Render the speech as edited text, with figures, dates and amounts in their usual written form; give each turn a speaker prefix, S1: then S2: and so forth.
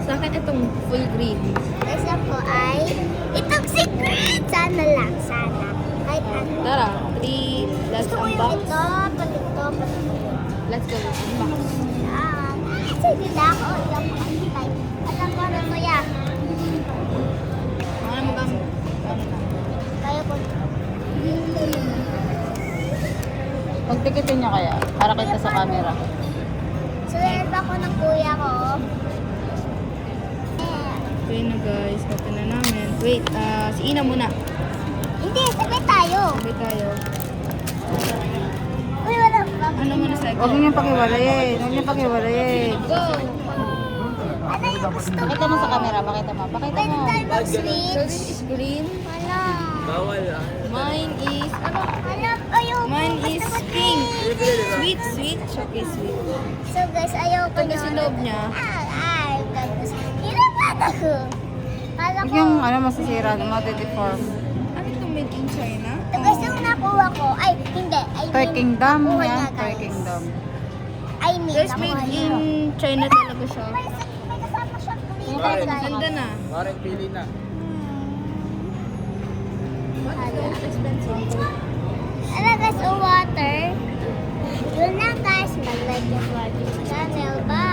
S1: Sa akin itong full green.
S2: Isa po ay itong secret. Sana lang, sana. Kahit ano.
S1: Tara, 3, let's
S2: Gusto ko yung
S1: unbox.
S2: ito, pati ito, pati ito.
S1: Let's go, unbox.
S2: Sige na ako. Alam ko, antay. Alam ko na to yan.
S1: Ano mo gamit?
S2: Kaya ko.
S3: Pagtikitin niya kaya, para kita sa camera.
S2: Sunod ako ng kuya ko.
S1: Okay na guys, open na namin. Wait, si Ina muna.
S2: Hindi, sabay tayo.
S1: Sabay tayo.
S2: Uy, wala pa.
S1: Ano muna sa
S3: Huwag niyo pakiwalayin. Huwag niyo pakiwalayin.
S1: Go!
S2: Ano yung gusto mo?
S3: Pakita mo sa camera. Pakita mo. Pakita
S2: Pwede
S3: mo.
S2: tayo
S1: So
S2: mag-switch.
S1: this is green.
S2: Wala.
S1: Mine is, ano?
S2: Hanap, ayaw ko.
S1: Mine is
S2: Basta
S1: pink.
S2: mag-switch.
S1: Sweet, sweet. Okay, sweet.
S2: So guys, ayaw ko
S1: Ito kasi loob niya.
S2: Ay, tapos. Hirapan ako. Kala
S3: Huwag
S2: ko.
S3: yung masisira, mati-deform.
S1: Ano ito made in China?
S2: Ito guys, yung nakuha ko. Ay, hindi.
S3: Toy Kingdom.
S2: nakuha
S3: Yan,
S2: niya,
S3: Toy
S2: guys.
S3: Kingdom.
S2: I mean,
S1: Guys,
S2: nakuha
S1: made
S2: niya.
S1: in China talaga siya.
S2: May kasama siyang kulita,
S1: Mukha
S2: guys.
S1: ganda na.
S4: Parang pili na.
S1: Expensive.
S2: Ano guys, water. Yun na guys, mag-like and watch yung channel. Bye!